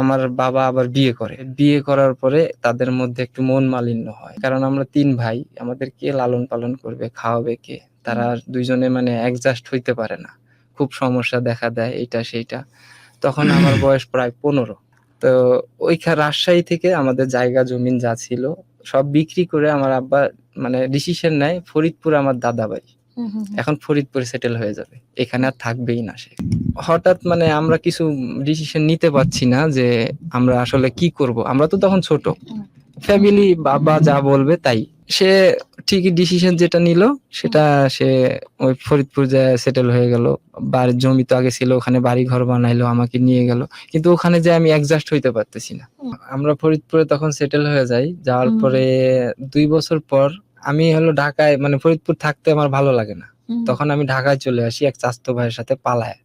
আমার বাবা আবার বিয়ে করে। বিয়ে করার পরে তাদের মধ্যে একটু মন মালিন্য হয়। কারণ আমরা ৩ ভাই, আমাদের কে লালন পালন করবে, খাওয়াবে কে? তারা দুইজনে মানে অ্যাডজাস্ট হইতে পারে না। খুব সমস্যা দেখা দেয় এইটা সেইটা। তখন আমার বয়স প্রায় ১৫। তো রাজশাহী থেকে আমাদের জায়গা জমিন যা ছিল সব বিক্রি করে আমার আব্বা মানে ডিসিশন নেয় ফরিদপুর আমার দাদা বাড়ি। এখন ফরিদপুরে সেটেল হয়ে যাবে, এখানে আর থাকবেই না সে। হঠাৎ মানে আমরা কিছু ডিসিশন নিতে পারছি না যে আমরা আসলে কি করব। আমরা তো তখন ছোট, ফ্যামিলি বাবা যা বলবে তাই। সে ঠিকই ডিসিশন যেটা নিল সেটা সে ওই ফরিদপুর যায় সেটেল হয়ে গেল। বাড়ির জমি তো আগে ছিল, ওখানে বাড়ি ঘর বানাইলো, আমাকে নিয়ে গেল। কিন্তু ওখানে যে আমি অ্যাডজাস্ট হইতে পারতেছি না। আমরা ফরিদপুরে তখন সেটেল হয়ে যাই। যাওয়ার পরে ২ বছর পর আমি হলো ঢাকায়, মানে ফরিদপুর থাকতে আমার ভালো লাগে না। তখন আমি ঢাকায় চলে আসি এক চাচাতো ভাইয়ের সাথে পালায়,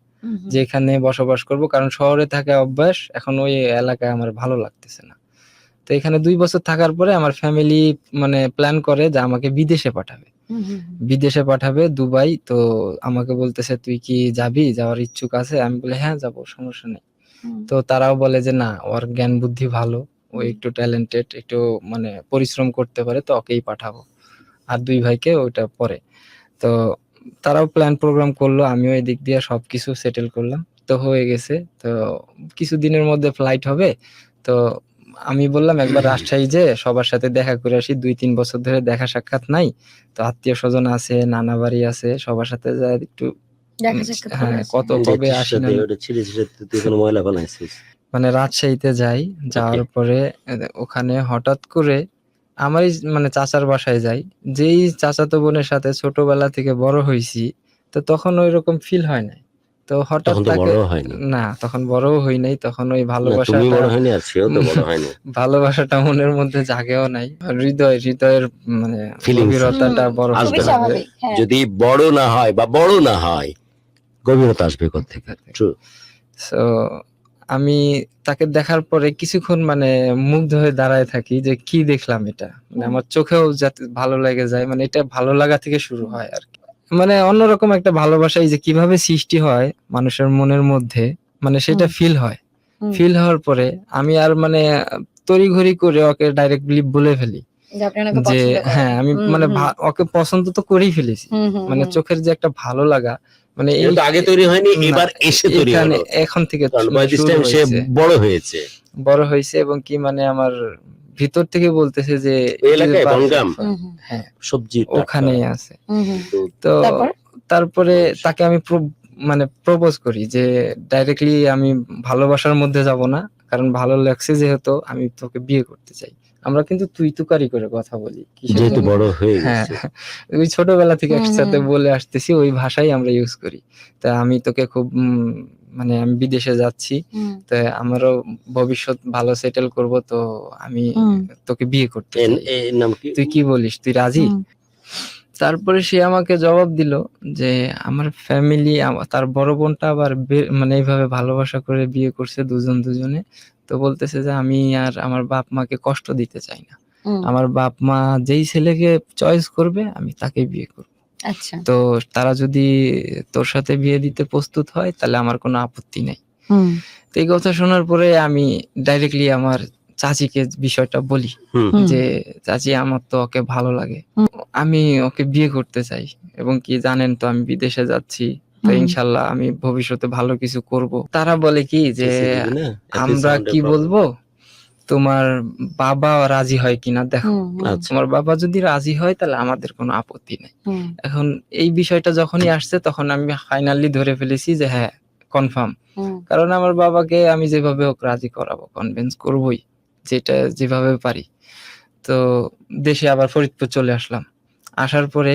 যে এখানে বসবাস করব, কারণ শহরে থাকা অভ্যাস, এখন ওই এলাকায় আমার ভালো লাগতেছে না। তো এখানে ২ বছর থাকার পরে আমার ফ্যামিলি মানে প্ল্যান করে যে আমাকে বিদেশে পাঠাবে। বিদেশে পাঠাবে দুবাই। তো আমাকে বলতেছে, তুই কি যাবি, যাওয়ার ইচ্ছুক আছে? আমি বলি হ্যাঁ যাবো, সমস্যা নেই। তো তারাও বলে যে না, ওর জ্ঞান বুদ্ধি ভালো, ও একটু ট্যালেন্টেড, একটু মানে পরিশ্রম করতে পারে, তো ওকেই পাঠাবো। আর ২ ভাইকে ওইটা পরে। তো তারাও প্ল্যান প্রোগ্রাম করলো, আমিও এদিক দিয়ে সবকিছু সেটেল করলাম। তো হয়ে গেছে। তো কিছুদিনের মধ্যে ফ্লাইট হবে। তো আমি বললাম একবার রাজশাহী যে সবার সাথে দেখা করে আসি, ২-৩ বছর ধরে দেখা সাক্ষাৎ নাই। তো আত্মীয় স্বজন আছে, নানা বাড়ি আছে, সবার সাথে যায় একটু হ্যাঁ কত কবে আসি না। মানে রাজশাহীতে যাই, যাওয়ার পরে ওখানে হঠাৎ করে আমারই মানে চাচার বাসায় যাই। যেই চাচাতো বোনের সাথে ছোটবেলা থেকে বড় হইছি, তো তখন ওইরকম ফিল হয় নাই। তো হঠাৎ তাকে না, তখন বড়ও হই নাই। তখন ওই ভালোবাসাটা মনের মধ্যে জাগেও নাই। হৃদয়ের মানে গভীরতাটা বড় হতে হবে। যদি বড় না হয় বা বড় না হয়, গভীরতা আসবে কোত্থেকে? সো আমি তাকে দেখার পরে কিছুক্ষণ মানে মুগ্ধ হয়ে দাঁড়ায় থাকি যে কি দেখলাম এটা। মানে আমার চোখেও যাতে ভালো লেগে যায়, মানে এটা ভালো লাগা থেকে শুরু হয় আরকি। মানে অন্যরকম একটা ভালোবাসা এই যে কিভাবে সৃষ্টি হয় মানুষের মনের মধ্যে, মানে সেটা ফিল হয়। ফিল হওয়ার পরে আমি আর মানে তড়িঘড়ি করে ওকে ডাইরেক্টলি বলে ফেলি যে হ্যাঁ আমি মানে ওকে পছন্দ তো করেই ফেলেছি। মানে চোখের যে একটা ভালো লাগা, মানে এই আগে তৈরি হয়নি, এবার এসে তৈরি হলো। এখন থেকে সে বড় হয়েছে এবং কি মানে আমার ভিতর থেকে বলতেছে যে হ্যাঁ সবজি ওখানেই আছে। তো তারপরে তাকে আমি মানে প্রপোজ করি যে ডাইরেক্টলি আমি ভালোবাসার মধ্যে যাব না, কারণ ভালো লাগছে যেহেতু আমি তোকে বিয়ে করতে চাই। আমরা কিন্তু তুই তুকারি করে কথা বলি, যেহেতু বড় হয়ে হ্যাঁ গেছে। ওই ছোটবেলা থেকে একসাথে বলে আসতেছি, ওই ভাষাই আমরা ইউজ করি। তা আমি তোকে খুব মানে আমি বিদেশে যাচ্ছি, তো আমারও ভবিষ্যৎ ভালো সেটেল করব, তো আমি তোকে বিয়ে করতে চাই। তুই কি বলিস, তুই রাজি? তারপরে সে আমাকে জবাব দিল যে আমার ফ্যামিলি, তার বড় বোনটা আবার মানে এইভাবে ভালোবাসা করে বিয়ে করছে দুজনে। তো বলতেছে যে আমি আর আমার বাপ মাকে কষ্ট দিতে চাই না। আমার বাপ মা যেই ছেলেকে চয়েস করবে আমি তাকেই বিয়ে করব। আচ্ছা। তো তারা যদি তোর সাথে বিয়ে দিতে প্রস্তুত হয় তাহলে আমার কোনো আপত্তি নেই। তো এই কথা শোনার পরে আমি ডাইরেক্টলি আমার চাচিকে বিষয়টা বলি যে চাচি, আমার তো ওকে ভালো লাগে, আমি ওকে বিয়ে করতে চাই, এবং কি জানেন তো আমি বিদেশে যাচ্ছি, তো ইনশাল্লাহ আমি ভবিষ্যতে ভালো কিছু করব। তারা বলে কি যে আমরা কি বলবো, তোমার বাবা রাজি হয় কিনা দেখো। তোমার বাবা যদি রাজি হয় তাহলে আমাদের কোনো আপত্তি নেই। এখন এই বিষয়টা যখনই আসছে তখন আমি ফাইনালি ধরে ফেলেছি যে হ্যাঁ কনফার্ম, কারণ আমার বাবাকে আমি যেভাবে হোক রাজি করাবো, কনভিন্স করবোই, যেটা যেভাবে পারি। তো দেশে আবার ফরিদপুর চলে আসলাম। আসার পরে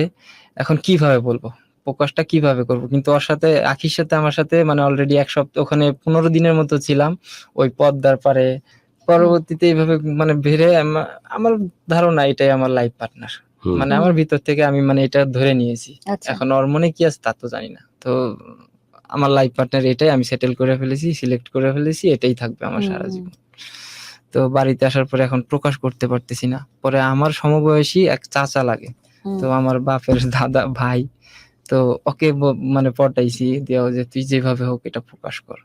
এখন কিভাবে বলবো, প্রকাশটা কিভাবে করব, কিন্তু ওর সাথে আখির সাথে আমার সাথে মানে অলরেডি ১ সপ্তাহ ওখানে ১৫ দিনের মতো ছিলাম ওই পদ্মার পারে। পরবর্তীতে এইভাবে মানে বেড়ে আমার ধারণা এটাই আমার লাইফ পার্টনার। মানে আমার ভিতর থেকে আমি মানে এটা ধরে নিয়েছি। এখন ওর মনে কি আছে তা তো জানি না। তো আমার লাইফ পার্টনার এটাই, আমি সেটেল করে ফেলেছি, সিলেক্ট করে ফেলেছি, এটাই থাকবে আমার সারা জীবন। তো বাড়িতে আসার পরে এখন প্রকাশ করতে পারতেছি না। পরে আমার সমবয়সী এক চাচা লাগে, তো আমার বাপের দাদা ভাই, তো ওকে মানে পটাইছি দেওয়া যে তুই যেভাবে হোক এটা প্রকাশ কর।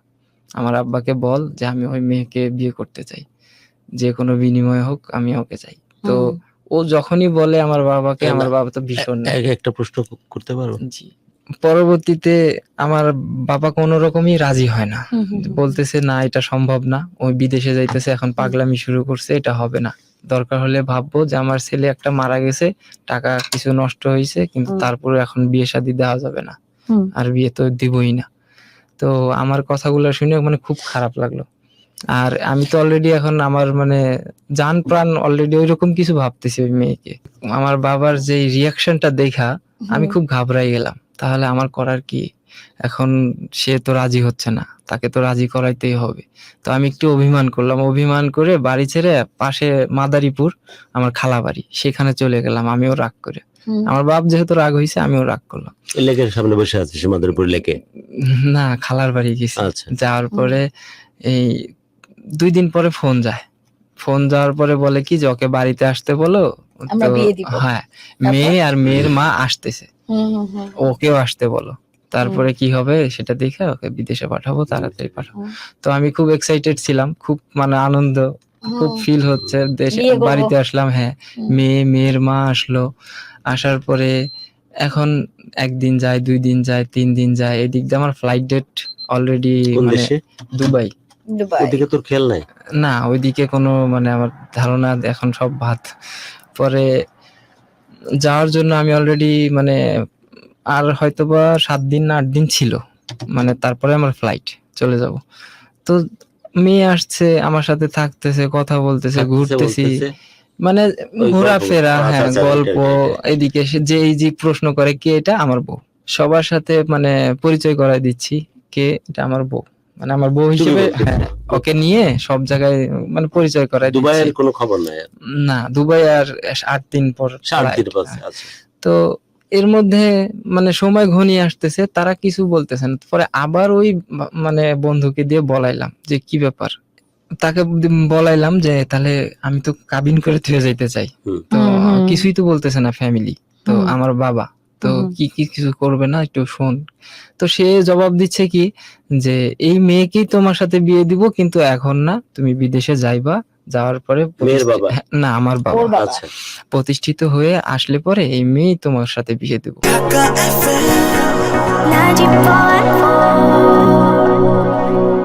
আমার আব্বাকে বল যে আমি ওই মেয়েকে বিয়ে করতে চাই, যে কোনো বিনিময়ে হোক আমি ওকে চাই। তো হুম। ও যখনই বলে আমার বাবাকে, না, আমার বাবা তো ভীষণ একটা প্রশ্ন করতে পারো? জি। পরবর্তীতে আমার বাবা কোনো রকমই রাজি হয় না। হুম, হুম, হুম। বলতেছে না এটা সম্ভব না। ওই বিদেশে যাইতেছে, এখন পাগলামি শুরু করছে, এটা হবে না। দরকার হলে ভাববো যে আমার ছেলে একটা মারা গেছে, টাকা কিছু নষ্ট হইছে, কিন্তু হুম। তারপরে এখন বিয়ে শাদী দেওয়া যাবে না। হুম। আর বিয়ে তো দিবই না। তো আমার কথাগুলো শুনে মানে খুব খারাপ লাগলো। আর আমি তো অলরেডি এখন আমার মানে জান প্রাণ অলরেডি ওইরকম কিছু ভাবতেছি ওই মেয়েকে। আমার বাবার যে রিঅ্যাকশনটা দেখা আমি খুব ঘাবড়াই গেলাম। তাহলে আমার করার কি? এখন সে তো রাজি হচ্ছে না। তাকে তো রাজি করাইতেই হবে। তো আমি একটু অভিমান করলাম। অভিমান করে বাড়ি ছেড়ে পাশে মাদারীপুর আমার খালা বাড়ি। সেখানে চলে গেলাম আমিও রাগ করে। হুম। আমার বাপ যেহেতু রাগ হইছে আমিও রাগ করলাম। লেকের সামনে বসে আছিস মাদারীপুর লেকে? না, খালার বাড়ি গেছি। আচ্ছা। যাওয়ার পরে এই ২ দিন পরে ফোন যায়। ফোন যাওয়ার পরে বলে কি যে ওকে বাড়িতে আসতে বলো। আমরা তো বিয়ে দিব। হ্যাঁ, তারপর? মেয়ে আর মেয়ের মা আসতেছে। হুম, হুম, হুম। ওকেও আসতে বলো। তারপরে কি হবে সেটা দেখে ওকে বিদেশে পাঠাবো, তাড়াতাড়ি পাঠাবো। হুম। তো আমি খুব এক্সাইটেড ছিলাম। খুব মানে আনন্দ, খুব ফিল হচ্ছে দেশে বিয়ে করবো। বাড়িতে আসলাম। হ্যাঁ, মেয়ের মা আসলো। আসার পরে এখন ১ দিন যায়, ২ দিন যায়, ৩ দিন যায়। এদিক দিয়ে আমার ফ্লাইট ডেট অলরেডি কোন মানে দেশে? দুবাই। দুবাই। ওদিকে তোর খেয়াল নাই? না, ওইদিকে কোনো মানে আমার ধারণা এখন সব বাদ। পরে যাওয়ার জন্য আমি অলরেডি মানে আর হয়তোবা ৭ দিন না ৮ দিন ছিল। মানে তারপরে আমার ফ্লাইট, চলে যাব। তো মেয়ে আসছে, আমার সাথে থাকতেছে, কথা বলতেছে, থাকতেছে ঘুরতেছি। বলতেছে? মানে ওই ঘোরাফেরা, গল্প। হ্যাঁ, আচ্ছা, গল্প। এটাই। এদিকে যে এই যে প্রশ্ন করে কে এটা? আমার বউ। সবার সাথে মানে পরিচয় করায় দিচ্ছি কে এটা আমার বউ। মানে আমার বউ তুমি হিসেবে বলতেছো? হ্যাঁ, ওকে নিয়ে সব জায়গায় মানে পরিচয় করায় দিচ্ছি। দুবাইয়ের কোনো খবর নাই আর? না, দুবাই আর ৮ দিন পর ৭ দিন ফ্লাইট। পর। আচ্ছা। তো এর মধ্যে মানে সময় ঘনিয়ে আসতেছে, তারা কিছু বলতেছে না। পরে আবার ওই মানে বন্ধুকে দিয়ে বলাইলাম যে কি ব্যাপার? তাকে বলাইলাম যে তাহলে আমি তো কাবিন করে থুয়ে যাইতে চাই। হুম। তো হুম। কিছুই তো বলতেছে না ফ্যামিলি। তো হুম। আমার বাবা তো হুম। কি কিছু করবে না, একটু শোন। তো সে জবাব দিচ্ছে কি যে এই মেয়েকেই তোমার সাথে বিয়ে দিব, কিন্তু এখন না, তুমি বিদেশে যাইবা, যাওয়ার পরে মেয়ের বাবা? হ্যাঁ, না আমার ওর বাবা বাবা। আচ্ছা। প্রতিষ্ঠিত হয়ে আসলে পরে এই মেয়েই তোমার সাথে বিয়ে দেব। Got FM 94.4